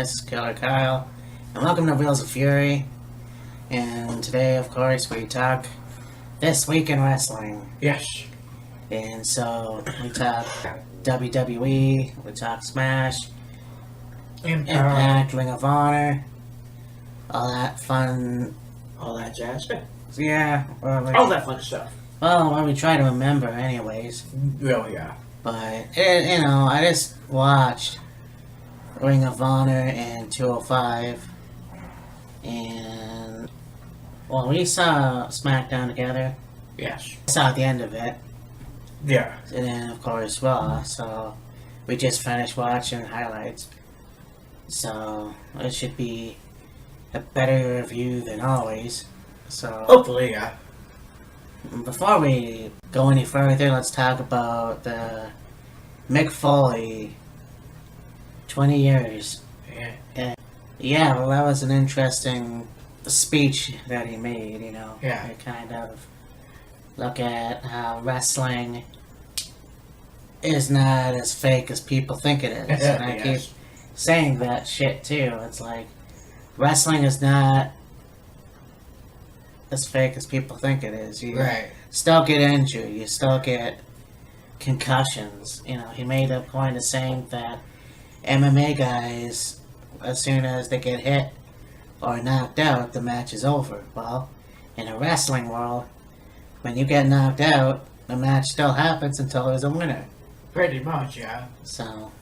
this is Killer Kyle, and welcome to Wheels of Fury. And today, of course, we talk This Week in Wrestling. Yes. And so, we talk WWE, we talk Smash, Impact, Ring of Honor, all that fun... All that jazz. Yeah. All that fun stuff. Well, what we try to remember anyways. Oh, yeah. But, I just watched Ring of Honor and 205, and, well, we saw SmackDown together. Yes. Saw the end of it. Yeah. And then, of course, Raw, so we just finished watching highlights. So, it should be a better review than always. So, Hopefully, yeah. before we go any further, let's talk about the Mick Foley 20 years. Yeah. And yeah, well, that was an interesting speech that he made, Yeah. To kind of look at how wrestling is not as fake as people think it is. And I keep saying that shit too. It's like, wrestling is not as fake as people think it is. You still get injured. You still get concussions. He made a point of saying that MMA guys, as soon as they get hit or knocked out, the match is over. Well, in a wrestling world, when you get knocked out, the match still happens until there's a winner. Pretty much, yeah. So,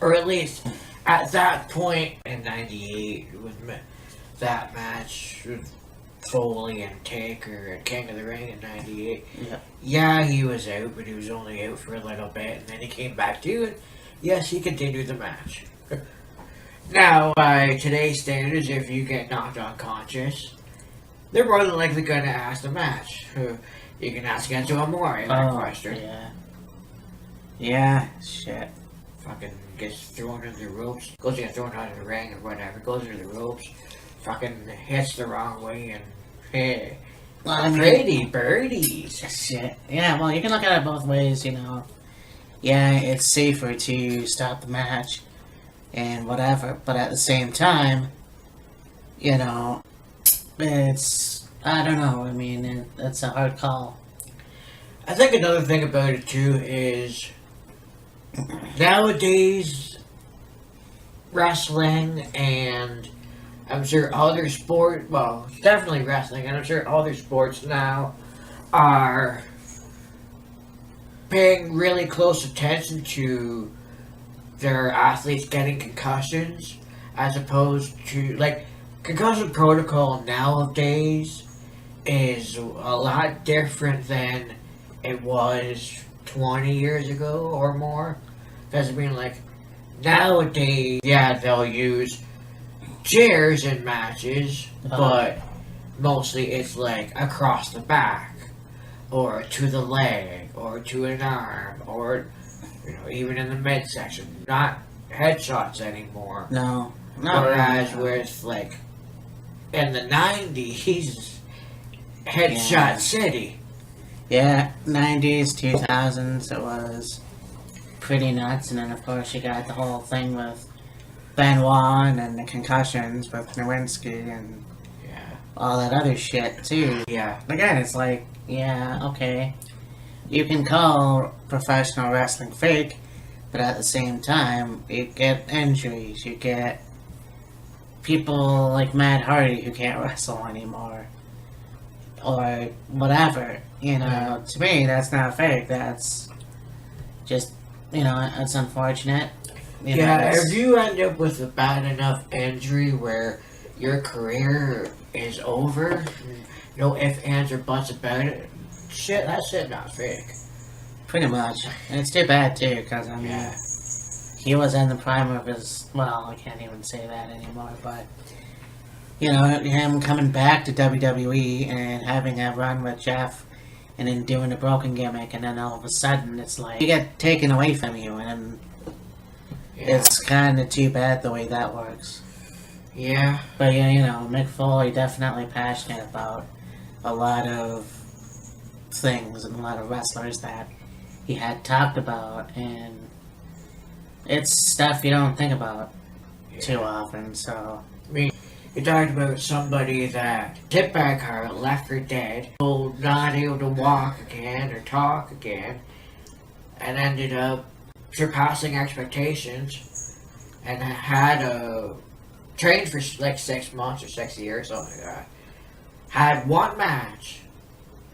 or at least at that point in '98, with that match with Foley and Taker and King of the Ring in '98. Yeah, he was out, but he was only out for a little bit, and then he came back to it. Yes, he continued the match. Now, by today's standards, if you get knocked unconscious, they're more than likely going to ask the match. You can ask into a more question. Yeah. Yeah, shit. Fucking gets thrown into the ropes, goes to get thrown out of the ring or whatever, goes into the ropes, fucking hits the wrong way, and hey, well, I mean, pretty birdies. Shit. Yeah, well, you can look at it both ways, Yeah, it's safer to stop the match and whatever, but at the same time, it's, I don't know, I mean, it's a hard call. I think another thing about it too is nowadays wrestling, and I'm sure other sports, well, definitely wrestling, and I'm sure other sports now are paying really close attention to their athletes getting concussions, as opposed to, like, concussion protocol nowadays is a lot different than it was 20 years ago or more. Because, I mean, like, nowadays, yeah, they'll use chairs in matches, but mostly it's like across the back, or to the leg, or to an arm, or even in the midsection. Not headshots anymore. No. Whereas with, like, in the 90s, headshot city. Yeah, 90s, 2000s, it was pretty nuts. And then, of course, you got the whole thing with Benoit and the concussions with Nowinski and all that other shit, too. Yeah. Again, it's like, yeah, okay. You can call professional wrestling fake, but at the same time, you get injuries. You get people like Matt Hardy who can't wrestle anymore. Or whatever. To me, that's not fake. That's just, it's unfortunate. If you end up with a bad enough injury where your career is over, no ifs, ands, or buts about it, shit, that's it, not fake. Pretty much. And it's too bad, too, because, I mean, he was in the prime of his, well, I can't even say that anymore, but, him coming back to WWE and having that run with Jeff and then doing the broken gimmick, and then all of a sudden, it's like, you get taken away from you, and it's kind of too bad the way that works. Yeah. But Mick Foley definitely passionate about a lot of things and a lot of wrestlers that he had talked about, and it's stuff you don't think about too often, so. I mean, you talked about somebody that hit by a car, left for dead, not able to walk again or talk again, and ended up surpassing expectations, and had trained for like 6 months or 6 years, something like that. Had one match,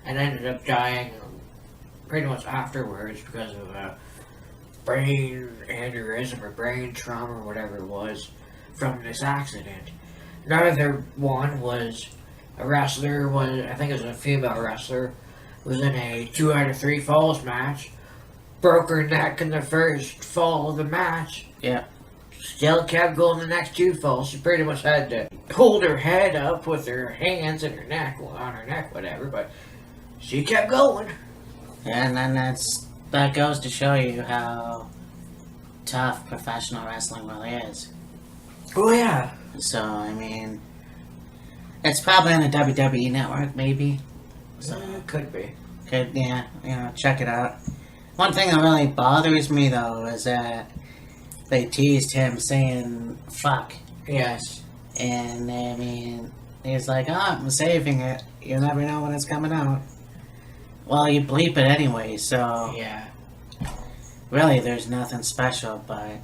and ended up dying pretty much afterwards because of a brain aneurysm or brain trauma or whatever it was from this accident. Another one was a wrestler, I think it was a female wrestler, was in a 2 out of 3 falls match, broke her neck in the first fall of the match. Yeah. Still kept going the next 2 falls. She pretty much had to hold her head up with her hands and her neck, on her neck, whatever, but she kept going. Yeah, and then that goes to show you how tough professional wrestling really is. Oh yeah. So, I mean, it's probably on the WWE network, maybe. So, It could be. yeah, check it out. One thing that really bothers me, though, is that they teased him saying, fuck. Yes. And, I mean, he's like, oh, I'm saving it. You never know when it's coming out. Well, you bleep it anyway, so... Yeah. Really, there's nothing special, but...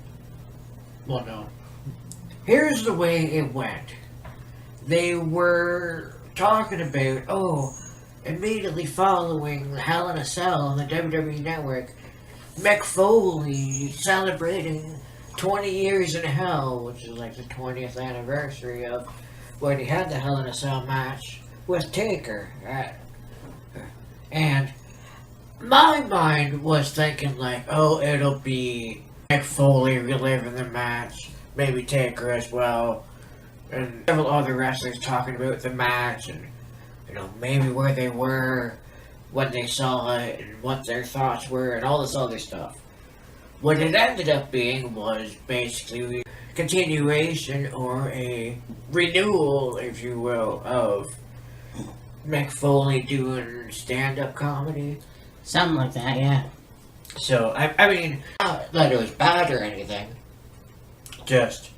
Well, no. Here's the way it went. They were talking about, immediately following Hell in a Cell on the WWE Network, Mick Foley celebrating 20 years in Hell, which is like the 20th anniversary of when he had the Hell in a Cell match with Taker. And my mind was thinking like, it'll be Mick Foley reliving the match, maybe Taker as well, and several other wrestlers talking about the match, and maybe where they were when they saw it, and what their thoughts were, and all this other stuff. What it ended up being was basically a continuation or a renewal, if you will, of Mick Foley doing stand-up comedy. Something like that, yeah. So, I mean, not that it was bad or anything. Just,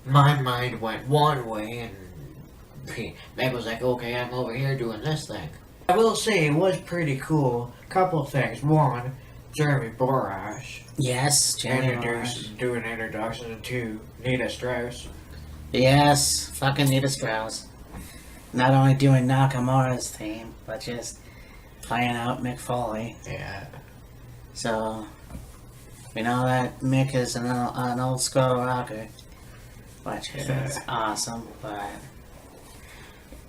my mind went one way, and Meg was like, okay, I'm over here doing this thing. I will say, it was pretty cool. Couple of things. One, Jeremy Borash. Yes, Jeremy Doing introductions, and 2, Nita Strauss. Yes, fucking Nita Strauss. Not only doing Nakamura's theme, but just playing out Mick Foley. Yeah. So, we know that Mick is an old school rocker, which is awesome, but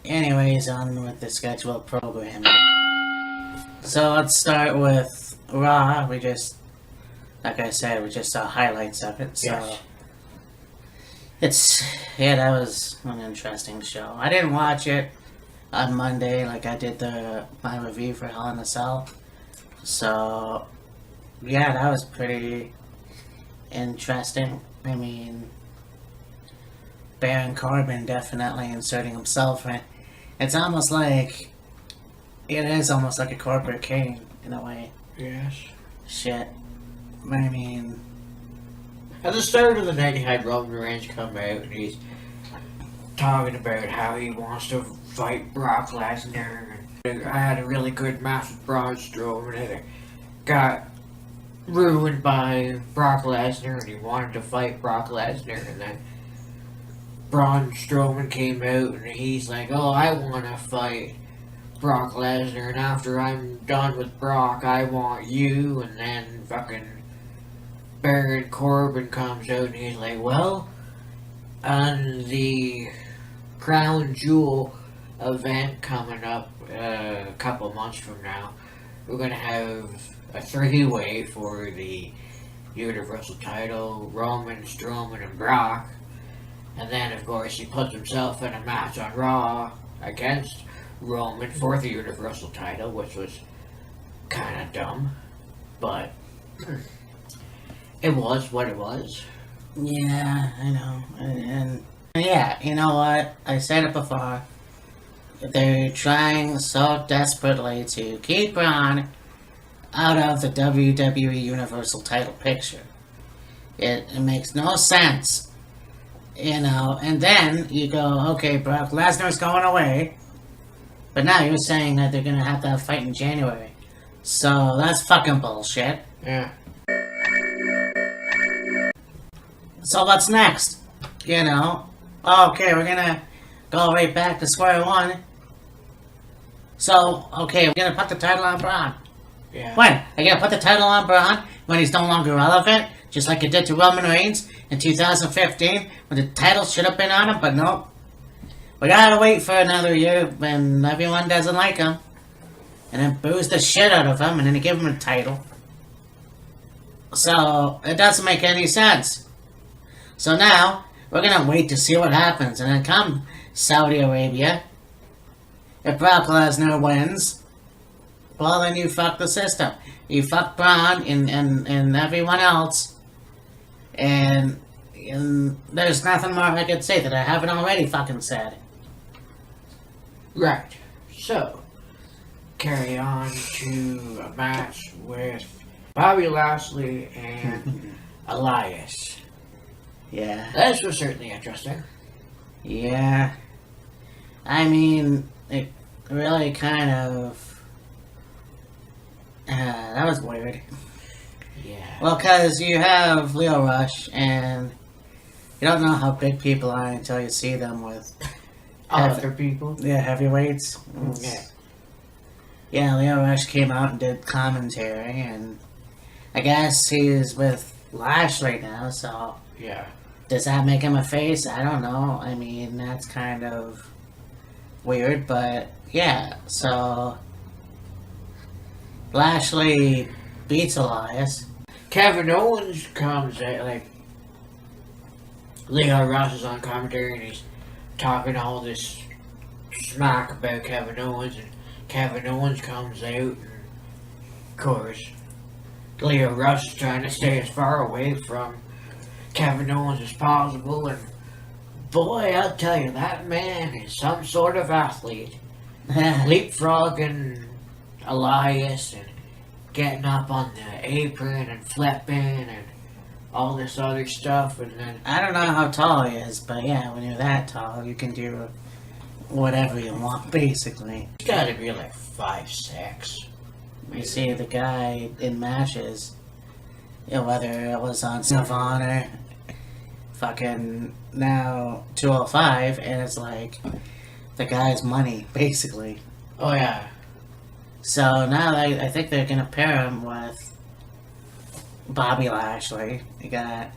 anyways, on with the scheduled programming. So let's start with Raw. Like I said, we just saw highlights of it, so yes. That was an interesting show. I didn't watch it on Monday like I did my review for Hell in a Cell, so yeah, that was pretty interesting. I mean, Baron Corbin definitely inserting himself in. It is almost like a corporate king in a way. Yes. Shit. I mean, at the start of the night, he had Roman Reigns come out, and he's talking about how he wants to fight Brock Lesnar. I had a really good match with Braun Strowman, and it got ruined by Brock Lesnar, and he wanted to fight Brock Lesnar, and then Braun Strowman came out, and he's like, I want to fight Brock Lesnar, and after I'm done with Brock, I want you, and then fucking Baron Corbin comes out, and he's like, well, on the Crown Jewel event coming up a couple months from now, we're going to have a 3-way for the Universal title, Roman, Strowman, and Brock. And then, of course, he puts himself in a match on Raw against Roman for the Universal title, which was kind of dumb, but it was what it was. yeah, I know. And yeah, you know what? I said it before. They're trying so desperately to keep Braun out of the WWE Universal title picture. It makes no sense. You know, and then you go, okay, Brock Lesnar's going away. But now you're saying that they're gonna have to have a fight in January. So that's fucking bullshit. Yeah. So what's next? You know? Okay, we're gonna go right back to square one. So, okay, we're gonna put the title on Braun. Yeah. When? Are you gonna put the title on Braun when he's no longer relevant? Just like you did to Roman Reigns in 2015 when the title should have been on him, but nope. We gotta wait for another year when everyone doesn't like him. And then boos the shit out of him and then they give him a title. So, it doesn't make any sense. So now, we're gonna wait to see what happens. And then come Saudi Arabia. If Brock Lesnar wins, well then you fuck the system. You fuck Braun and everyone else. And there's nothing more I could say that I haven't already fucking said. Right. So, carry on to a match with Bobby Lashley and Elias. Yeah. This was certainly interesting. Yeah. I mean, it really kind of... that was weird. Yeah. Well, because you have Leo Rush, and you don't know how big people are until you see them with... Other people? Yeah, heavyweights. Yeah. Yeah, Leo Rush came out and did commentary, and I guess he's with Lashley now, so... Yeah. Does that make him a face? I don't know. I mean, that's kind of weird, but yeah, so Lashley beats Elias. Kevin Owens comes at, like, Leo Rush is on commentary and he's talking all this smack about Kevin Owens, and Kevin Owens comes out, and of course, Leo Rush is trying to stay as far away from Kevin Owens as possible, and boy, I'll tell you, that man is some sort of athlete. Leapfrogging Elias and getting up on the apron and flipping and all this other stuff, and then... I don't know how tall he is, but yeah, when you're that tall, you can do whatever you want, basically. He's gotta be like 5'6". You see the guy in matches, you know, whether it was on Savon or fucking now 205, and it's like the guy's money, basically. Oh yeah. So now I think they're gonna pair him with Bobby Lashley. You got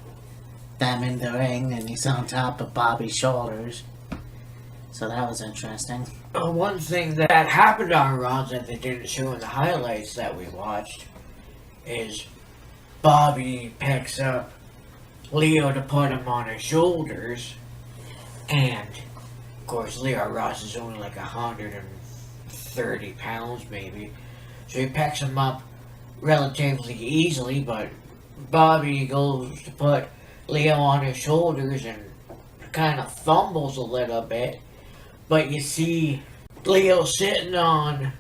them in the ring, and he's on top of Bobby's shoulders. So that was interesting. One thing that happened on Raw that they didn't show in the highlights that we watched is Bobby picks up Leo to put him on his shoulders, and of course Leo Rush is only like 130 pounds maybe, so he picks him up relatively easily, but Bobby goes to put Leo on his shoulders and kind of fumbles a little bit, but you see Leo sitting on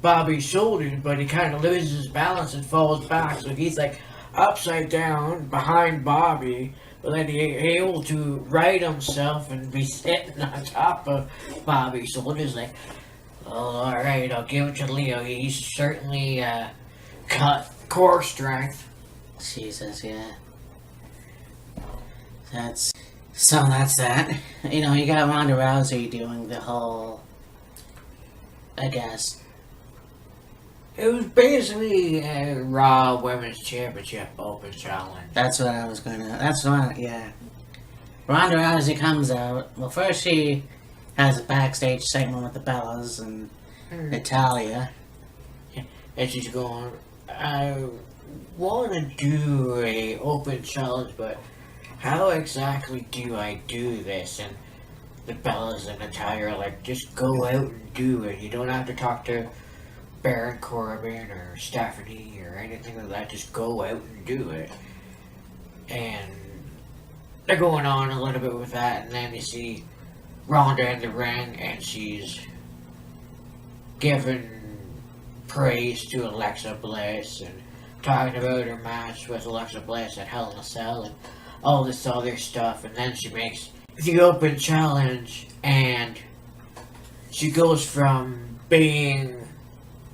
Bobby's shoulders, but he kind of loses his balance and falls back, so he's like upside down behind Bobby, but then he's able to right himself and be sitting on top of Bobby's shoulders. Like, oh, alright, I'll give it to Leo. He's certainly cut core strength. Jesus, yeah. That's that. You know, you got Ronda Rousey doing the whole, I guess. It was basically a Raw Women's Championship Open Challenge. That's what I was yeah. Ronda Rousey comes out. Well, first she has a backstage segment with the Bellas and Natalia. And she's going, I want to do a open challenge, but how exactly do I do this? And the Bellas and Natalia are like, just go out and do it. You don't have to talk to Baron Corbin or Stephanie or anything like that. Just go out and do it. And they're going on a little bit with that, and then you see Ronda in the ring, and she's giving praise to Alexa Bliss and talking about her match with Alexa Bliss at Hell in a Cell and all this other stuff, and then she makes the open challenge, and she goes from being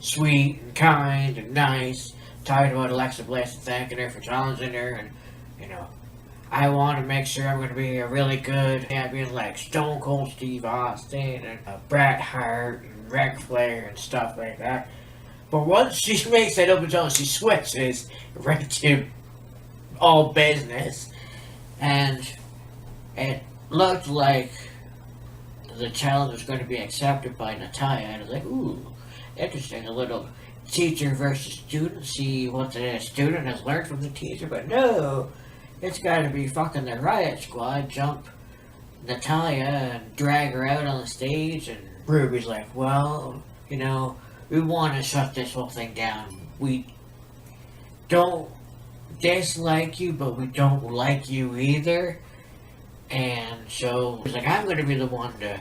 sweet and kind and nice, talking about Alexa Bliss and thanking her for challenging her, and, you know, I want to make sure I'm going to be a really good champion like Stone Cold Steve Austin and Bret Hart and Ric Flair and stuff like that. But once she makes that open challenge, she switches right to all business, and it looked like the challenge was going to be accepted by Natalya, and I was like, ooh, interesting, a little teacher versus student, see what the student has learned from the teacher, but no, it's got to be fucking the Riot Squad jump Natalya and drag her out on the stage, and Ruby's like, well, you know, we want to shut this whole thing down. We don't dislike you, but we don't like you either. And so he's like, I'm going to be the one to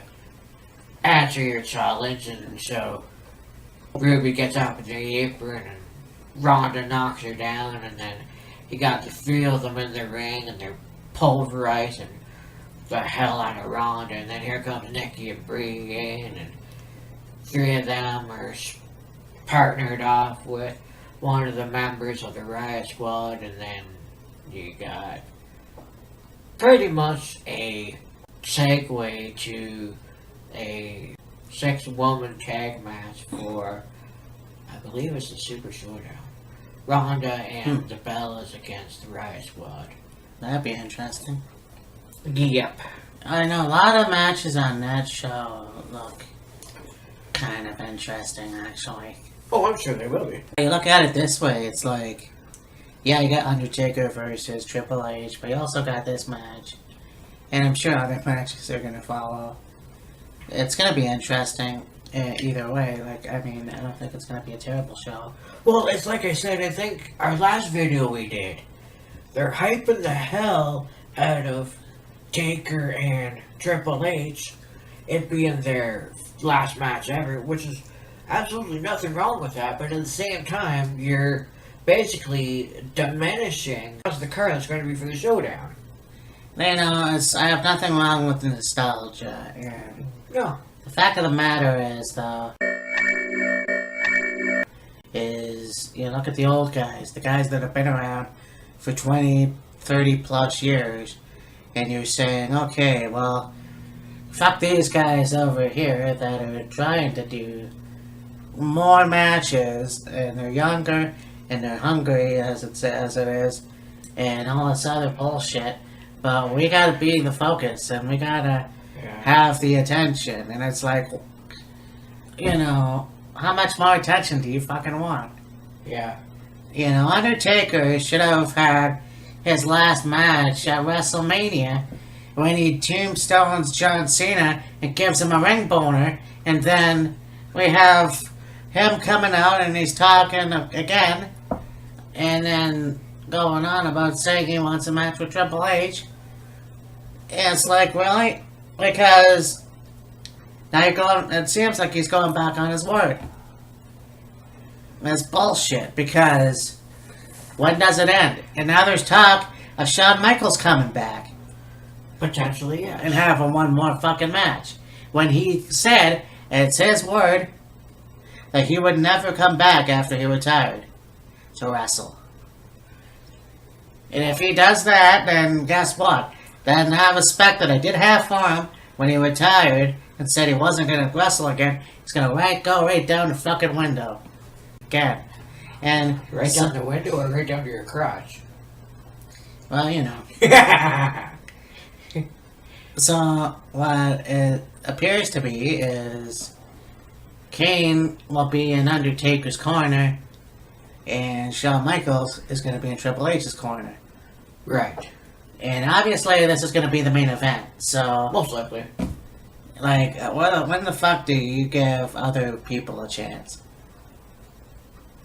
answer your challenge. And so Ruby gets up in the apron and Ronda knocks her down. And then you got the three of them in the ring and they're pulverizing the hell out of Ronda. And then here comes Nikki and Brie in, and three of them are partnered off with one of the members of the Riot Squad. And then you got pretty much a segue to a 6-woman tag match for, I believe it's the Super Showdown. Ronda and the Bellas against the Riot Squad. That'd be interesting. Yep. I know a lot of matches on that show look kind of interesting, actually. Oh, I'm sure they will be. You look at it this way, it's like, yeah, you got Undertaker versus Triple H, but you also got this match. And I'm sure other matches are going to follow. It's going to be interesting either way. Like, I mean, I don't think it's going to be a terrible show. Well, it's like I said, I think our last video we did, they're hyping the hell out of Taker and Triple H, it being their last match ever, which is absolutely nothing wrong with that, but at the same time, you're basically diminishing the card that's going to be for the showdown. You know, I have nothing wrong with the nostalgia. And No. the fact of the matter is, though, is you look at the old guys, the guys that have been around for 20, 30 plus years, and you're saying, okay, well, fuck these guys over here that are trying to do more matches, and they're younger, and they're hungry as it is, and all this other bullshit. But we gotta be the focus, and we gotta have the attention. And it's like, you know, how much more attention do you fucking want? Yeah. You know, Undertaker should have had his last match at WrestleMania when he tombstones John Cena and gives him a ring boner, and then we have him coming out and he's talking again, and then going on about saying he wants a match with Triple H. It's like, really? Because now you're going, it seems like he's going back on his word. That's bullshit, because when does it end? And now there's talk of Shawn Michaels coming back. Potentially, yes. And having one more fucking match. When he said, it's his word, that he would never come back after he retired to wrestle. And if he does that, then guess what? Then I respect that I did have for him when he retired and said he wasn't going to wrestle again. He's going to go right down the fucking window. Again. And Right down the window or right down to your crotch? well, you know. So, what it appears to be is Kane will be in Undertaker's corner, and Shawn Michaels is going to be in Triple H's corner. Right. And obviously, this is going to be the main event, so... Most likely. Like, when the fuck do you give other people a chance?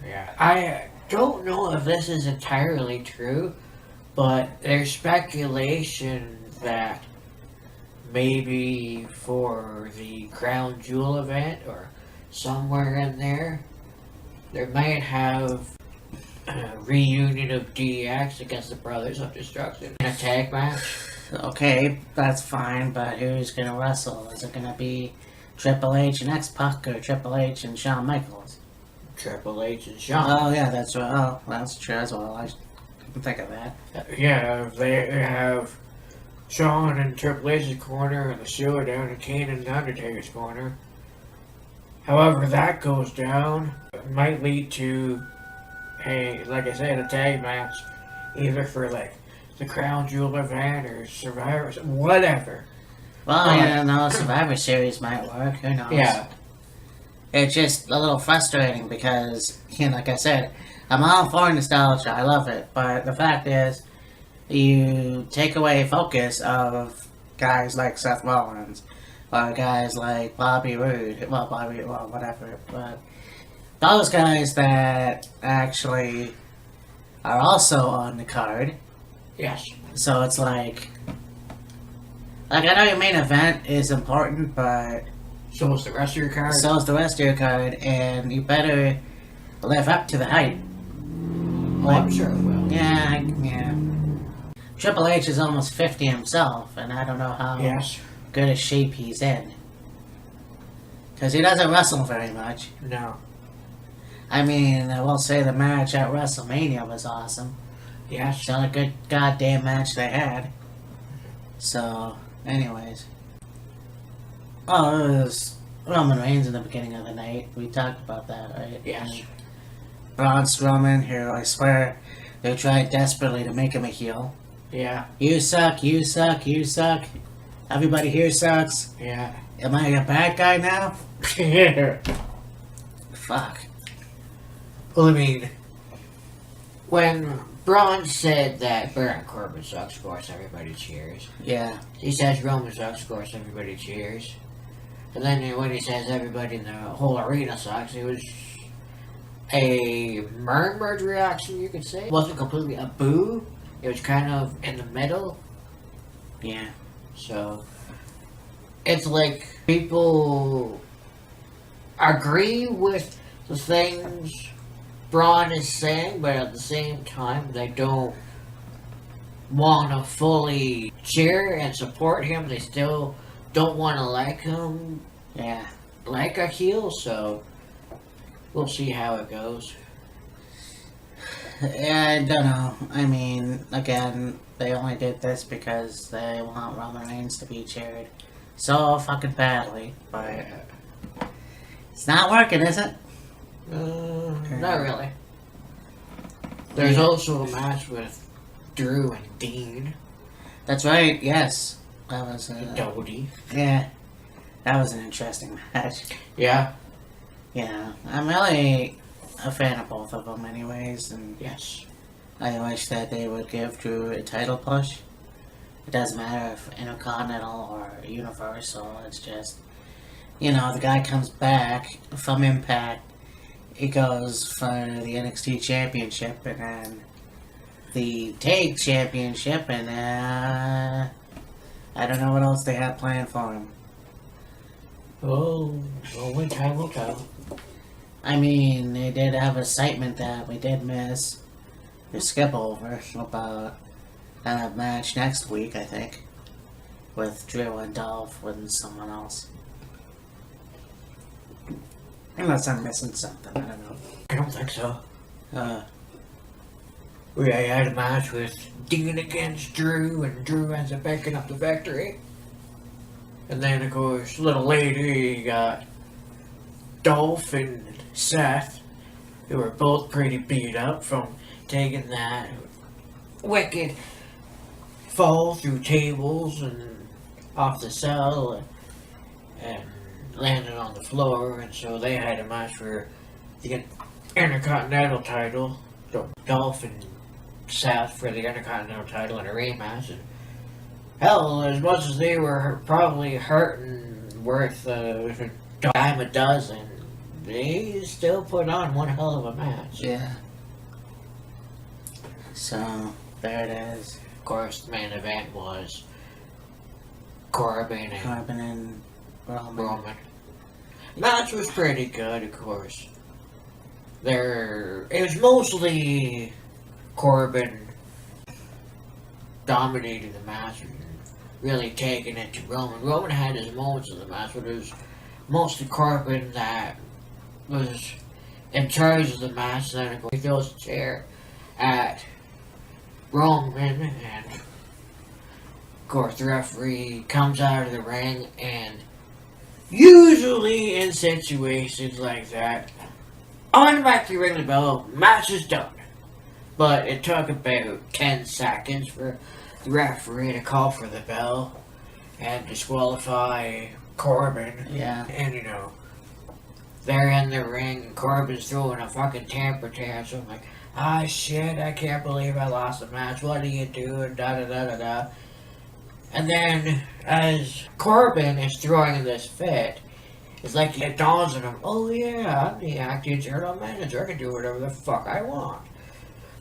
Yeah. I don't know if this is entirely true, but there's speculation that maybe for the Crown Jewel event or somewhere in there, they might have reunion of DX against the Brothers of Destruction in a tag match. Okay, that's fine, but who's gonna wrestle? Is it gonna be Triple H and X-Pac or Triple H and Shawn Michaels? Triple H and Shawn. Oh, yeah, that's right. Oh, that's true as well. I didn't think of that. Yeah, they have Shawn in Triple H's corner and the Shield down in Kane and Undertaker's corner. However, that goes down, it might lead to like I said, a tag match, either for like the Crown Jewel event or Survivor, whatever. Well, yeah, no, Survivor Series might work. Who knows? Yeah. It's just a little frustrating because, you know, like I said, I'm all for nostalgia. I love it. But the fact is, you take away focus of guys like Seth Rollins or guys like Bobby Roode. Well, whatever. But those guys that actually are also on the card. Yes. So it's like I know your main event is important, but so is the rest of your card. so is the rest of your card, and you better live up to the hype. I'm sure it will. Yeah. Triple H is almost 50 himself, and I don't know how good a shape he's in. Because he doesn't wrestle very much. No. I mean, I will say the match at WrestleMania was awesome. Yes. It's the only good goddamn match they had. So, anyways. Oh, it was Roman Reigns in the beginning of the night. We talked about that, right? Yes. And Braun Strowman here, I swear, they tried desperately to make him a heel. Yeah. You suck, you suck, you suck. Everybody here sucks. Yeah. Am I a bad guy now? Yeah. Fuck. Well, I mean, when Braun said that Baron Corbin sucks, of course, everybody cheers. Yeah. He says Roman sucks, of course, everybody cheers. And then when he says everybody in the whole arena sucks, it was a murmured reaction, you could say. It wasn't completely a boo. It was kind of in the middle. Yeah. So, it's like people agree with the things Braun is saying, but at the same time, they don't want to fully cheer and support him. They still don't want to like him. Yeah. Like a heel, so we'll see how it goes. Yeah, I don't know. I mean, again, they only did this because they want Roman Reigns to be cheered so fucking badly, but it's not working, is it? Not really. There's also a match with Drew and Dean. That's right, yes. That was Dodie. yeah. That was an interesting match. Yeah. Yeah. I'm really a fan of both of them anyways, and Yes. I wish that they would give Drew a title push. It doesn't matter if Intercontinental or Universal, it's just, you know, the guy comes back from Impact, he goes for the NXT Championship and then the Tag Championship, and I don't know what else they have planned for him. Oh, only time will tell. I mean, they did have a segment that we did miss, or skip over, about a match next week, I think, with Drew and Dolph with someone else. Unless I'm missing something, I don't know. I don't think so. We had a match with Dean against Drew, and Drew ends up backing up the victory. And then, of course, a little later, you got Dolph and Seth, who were both pretty beat up from taking that wicked fall through tables and off the cell and landed on the floor. And so they had a match for the Intercontinental title. So Dolph and Seth for the Intercontinental title in a rematch. And hell, as much as they were probably hurting worth a dime a dozen, they still put on one hell of a match. Yeah. So, there it is. Of course, the main event was Corbin and Roman. Roman. Match was pretty good, of course. it was mostly Corbin dominating the match and really taking it to Roman. Roman had his moments in the match, but it was mostly Corbin that was in charge of the match. And then he throws a chair at Roman, and of course the referee comes out of the ring, and usually in situations like that, automatically ring the bell, match is done. But it took about 10 seconds for the referee to call for the bell and disqualify Corbin. Yeah. And they're in the ring, and Corbin's throwing a fucking temper tantrum like, ah shit, I can't believe I lost the match, what are you doing, da da da da da. And then, as Corbin is throwing this fit, it's like it dawns on him, oh yeah, I'm the acting general manager, I can do whatever the fuck I want.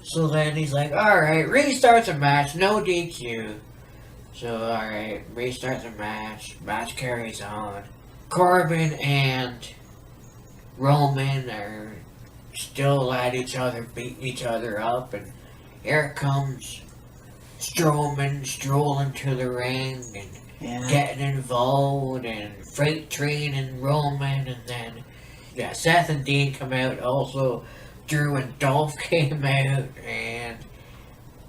So then he's like, alright, restarts a match, no DQ. So alright, restarts a match, match carries on. Corbin and Roman are still at each other, beating each other up, and here comes Strowman strolling to the ring and getting involved, and freight train and Roman, and then Seth and Dean come out. Also Drew and Dolph came out, and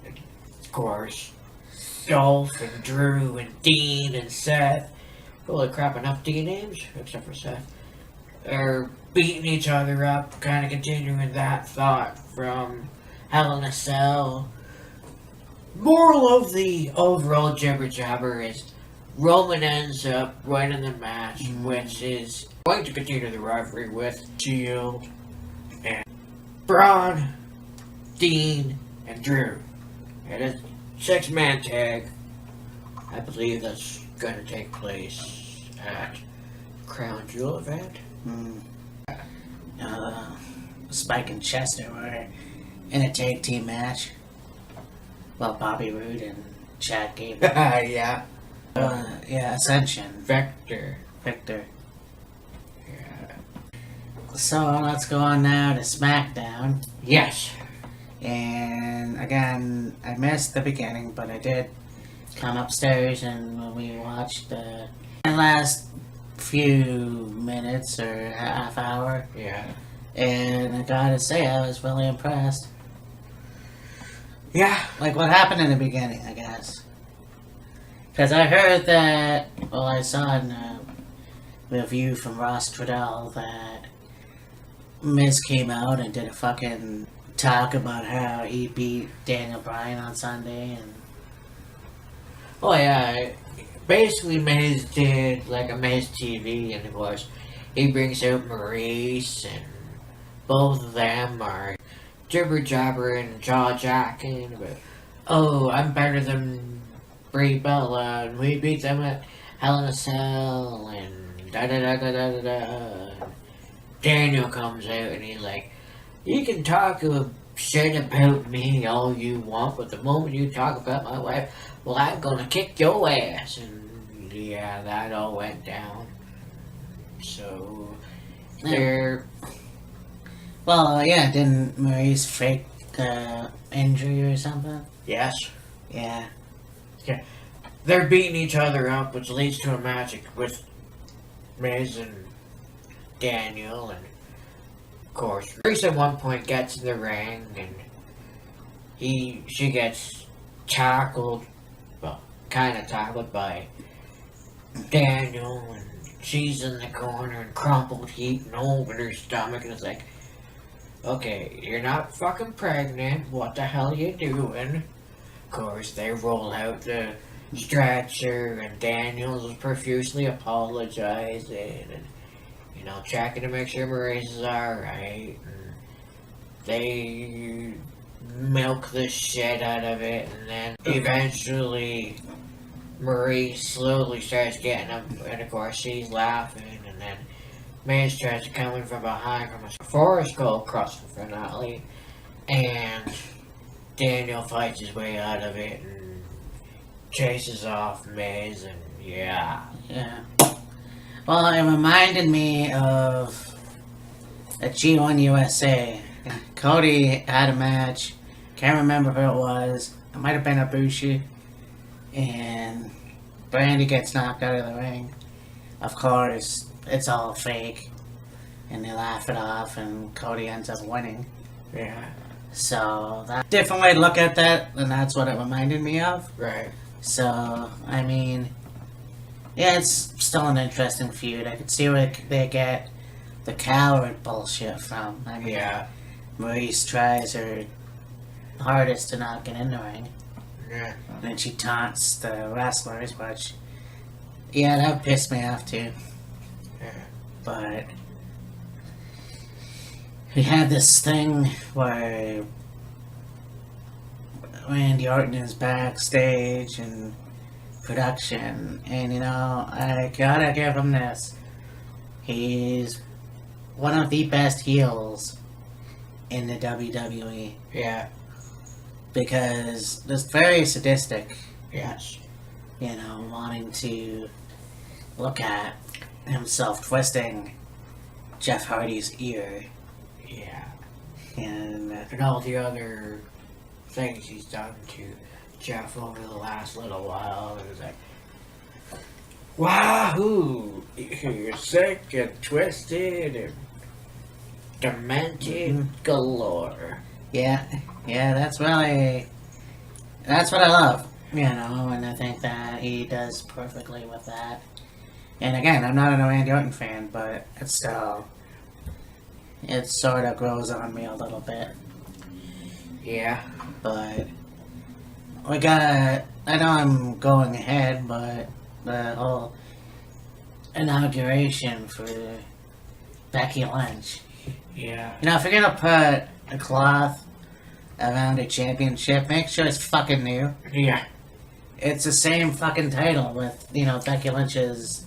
of course Dolph and Drew and Dean and Seth, holy crap, enough D names except for Seth, are beating each other up, kind of continuing that thought from Hell in a Cell. Moral of the overall jibber jabber is Roman ends up winning the match, which is going to continue the rivalry with Shield and Braun, Dean, and Drew. It is 6-man tag. I believe that's going to take place at Crown Jewel event. Spike and Chester were in a tag team match. Well, Bobby Roode and Chad Gable. Yeah. Ascension. Vector. Yeah. So let's go on now to SmackDown. Yes. And again, I missed the beginning, but I did come upstairs and we watched the last few minutes or half hour. Yeah. And I gotta say, I was really impressed. Yeah. Like what happened in the beginning, I guess. Because I heard that, well, I saw in a review from Ross Trudell that Miz came out and did a fucking talk about how he beat Daniel Bryan on Sunday, and Oh yeah. Basically, Miz did like a Miz TV, and of course, he brings out Maurice, and both of them are jibber jabber and jaw jacking about, oh, I'm better than Brie Bella, and we beat them at Hell in a Cell, and da da da da da da da. Daniel comes out and he's like, you can talk shit about me all you want, but the moment you talk about my wife, well, I'm gonna kick your ass. And yeah, that all went down. So they're well, yeah, didn't Maurice fake injury or something? yes. Yeah. They're beating each other up, which leads to a match with Miz and Daniel, and of course, Reese at one point gets in the ring, and she gets tackled, well, kind of tackled by Daniel, and she's in the corner and crumpled, heaping over her stomach, and it's like, okay, you're not fucking pregnant, what the hell are you doing? Of course, they roll out the stretcher, and Daniels is profusely apologizing, and checking to make sure Maurice is alright, and they milk the shit out of it, and then eventually Maurice slowly starts getting up, and of course she's laughing, and then Miz tries to come in from behind from a Forrest Gump across the finale, and Daniel fights his way out of it and chases off Miz, and yeah. Yeah. Well, it reminded me of at G1 USA. Cody had a match. Can't remember who it was. It might have been Ibushi. And Brandy gets knocked out of the ring. Of course, it's all fake. And they laugh it off, and Cody ends up winning. Yeah. So, that's a different way to look at that, and that's what it reminded me of. Right. So, I mean, yeah, it's still an interesting feud. I could see where they get the coward bullshit from. I mean, Yeah. Maurice tries her hardest to not get in the ring. Yeah. And then she taunts the wrestlers, which, yeah, that pissed me off too. Yeah. But we had this thing where Randy Orton is backstage and production, and you know, I gotta give him this. He's one of the best heels in the WWE Yeah. because just very sadistic, Yes. you know, wanting to look at himself twisting Jeff Hardy's ear Yeah. and And all the other things he's done to Jeff over the last little while. It was like, wahoo! You're sick and twisted and demented galore. yeah, that's what I love, you know, and I think that he does perfectly with that. And again, I'm not a Randy Orton fan, but it's still, it sort of grows on me a little bit. Yeah. But we got, I know I'm going ahead, but the whole inauguration for Becky Lynch. Yeah. You know, if you're gonna put a cloth around a championship, make sure it's fucking new. Yeah. It's the same fucking title with, you know, Becky Lynch's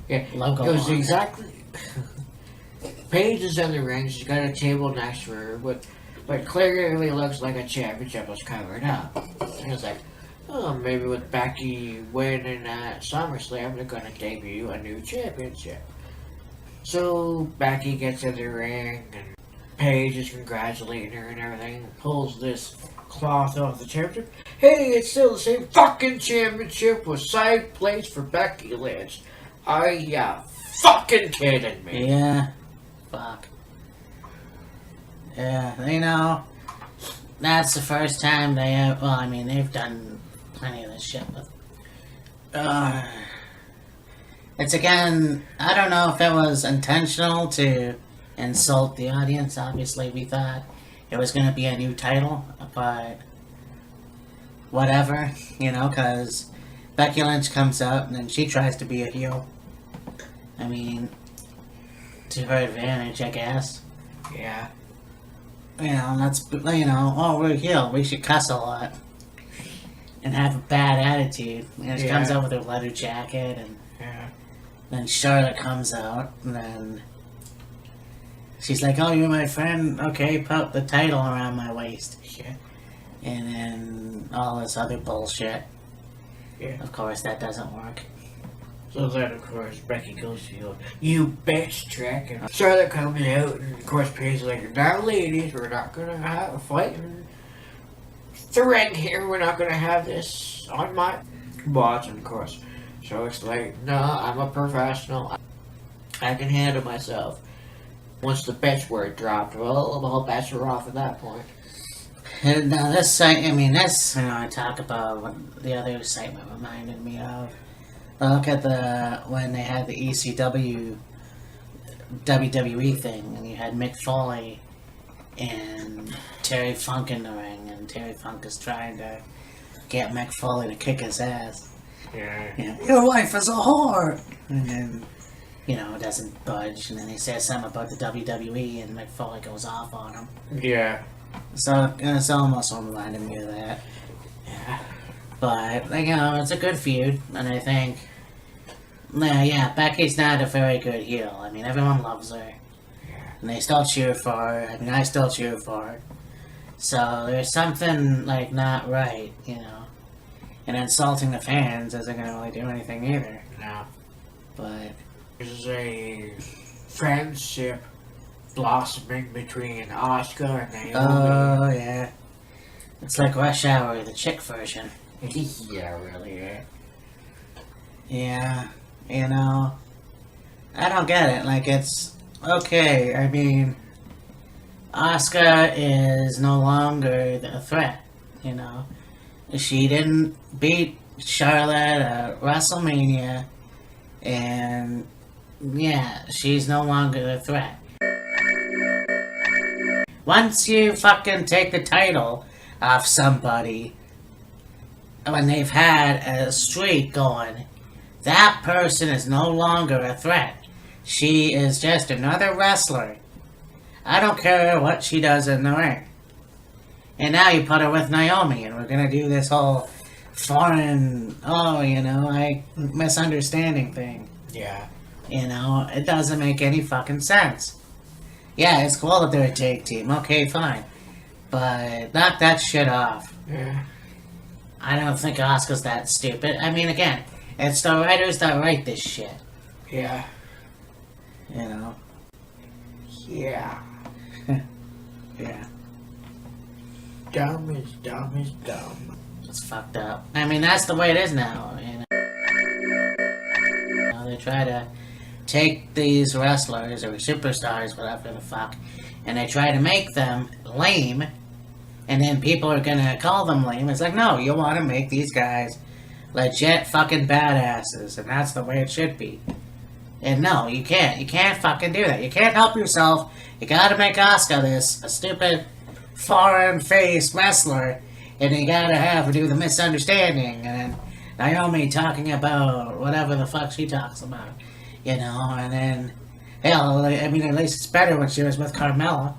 Yeah. logo It was on it. exactly. Paige is in the ring. She's got a table next to her, but clearly looks like a championship was covered up. And it's like, oh, maybe with Becky winning at SummerSlam, they're gonna debut a new championship. So Becky gets in the ring, and Paige is congratulating her and everything. Pulls this cloth off the championship. Hey, it's still the same fucking championship with side place for Becky Lynch. Are ya fucking kidding me? Yeah. Fuck. Yeah, you know, that's the first time they have, well, I mean, they've done plenty of this shit with, it's again, I don't know if it was intentional to insult the audience. Obviously, we thought it was going to be a new title, but whatever, you know, because Becky Lynch comes out and then she tries to be a heel. I mean, to her advantage, I guess. Yeah. You know, that's, you know, oh, we're heel, we should cuss a lot. And have a bad attitude. And she comes Yeah. out with her leather jacket, and Yeah. then Charlotte comes out, and then she's like, oh, you're my friend? Okay, put the title around my waist. Yeah. And then all this other bullshit. Yeah. Of course, that doesn't work. So then, of course, Becky goes to you, you bitch trick, and Charlotte comes out, and of course, Paige's like, now, ladies, we're not gonna have a fight in the ring here, we're not gonna have this on my watch, and of course, Charlotte's like, no, I'm a professional, I can handle myself. Once the bitch word dropped, well, the whole bets were off at that point. And now this site, I mean, this, you know, I talk about what the other excitement reminded me of. Look at when they had the ECW WWE thing, and you had Mick Foley and Terry Funk in the ring, and Terry Funk is trying to get Mick Foley to kick his ass. Yeah. You know, your wife is a whore! And then, you know, it doesn't budge, and then he says something about the WWE, and Mick Foley goes off on him. Yeah. So, it's almost reminded me of that. Yeah. But, you know, it's a good feud, and I think, yeah, Becky's not a very good heel. I mean, everyone loves her, and they still cheer for her. I mean, I still cheer for her. So, there's something, like, not right, you know. And insulting the fans isn't going to really do anything either. No. But, This is a friendship blossoming between Asuka and Naomi. Oh, yeah. It's like Rush Hour, the chick version. Yeah, really, yeah. Yeah, you know, I don't get it. Like, it's okay. I mean, Asuka is no longer the threat, you know. She didn't beat Charlotte at WrestleMania, and yeah, she's no longer the threat. Once you fucking take the title off somebody, when they've had a streak going, that person is no longer a threat. She is just another wrestler. I don't care what she does in the ring. And now you put her with Naomi, and we're gonna do this whole foreign, misunderstanding thing. Yeah. You know, it doesn't make any fucking sense. Yeah, it's cool that they're a tag team. Okay, fine. But knock that shit off. Yeah. I don't think Asuka's that stupid. I mean, again, it's the writers that write this shit. Yeah. You know? Yeah. Yeah. Dumb is dumb is dumb. It's fucked up. I mean, that's the way it is now, you know? They try to take these wrestlers or superstars, whatever the fuck, and they try to make them lame, and then people are gonna call them lame. It's like, no, you want to make these guys legit fucking badasses, and that's the way it should be. And no, you can't. You can't fucking do that. You can't help yourself. You gotta make Asuka this a stupid foreign-faced wrestler, and you gotta have her do the misunderstanding, and Naomi talking about whatever the fuck she talks about, you know, and then, hell, I mean, at least it's better when she was with Carmella.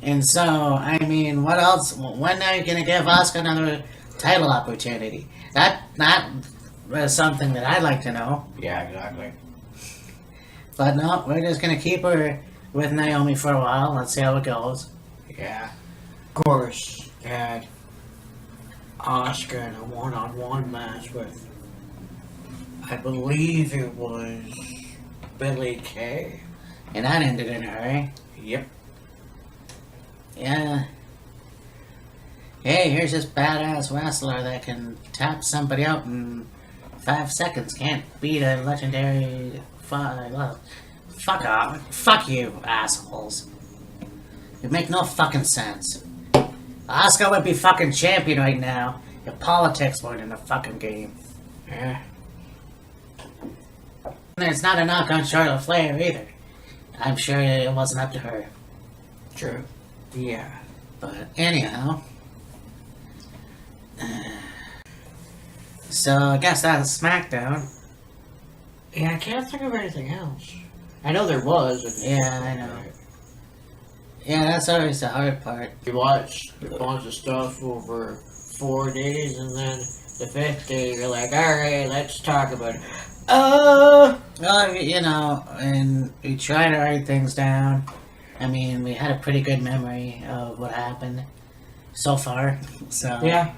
And so, I mean, what else? When are you gonna give Asuka another title opportunity? That is something that I'd like to know. Yeah, exactly. But no, we're just gonna keep her with Naomi for a while. Let's see how it goes. Yeah. Of course, they had Asuka in a one-on-one match with, I believe it was Billy Kay. And that ended in a hurry. Yep. Yeah. Hey, here's this badass wrestler that can tap somebody out in 5 seconds. Can't beat a legendary... Fuck off. Fuck you, assholes. It make no fucking sense. Asuka would be fucking champion right now if politics weren't in the fucking game. Yeah. And it's not a knock on Charlotte Flair either. I'm sure it wasn't up to her. True. Yeah. But anyhow. So I guess that's SmackDown. Yeah, I can't think of anything else. I know there was. Yeah, I know. Yeah, that's always the hard part. You watch a bunch of stuff over 4 days, and then the 5th day you're like, alright, let's talk about it. Well, you know, and we try to write things down. I mean, we had a pretty good memory of what happened so far. So Yeah.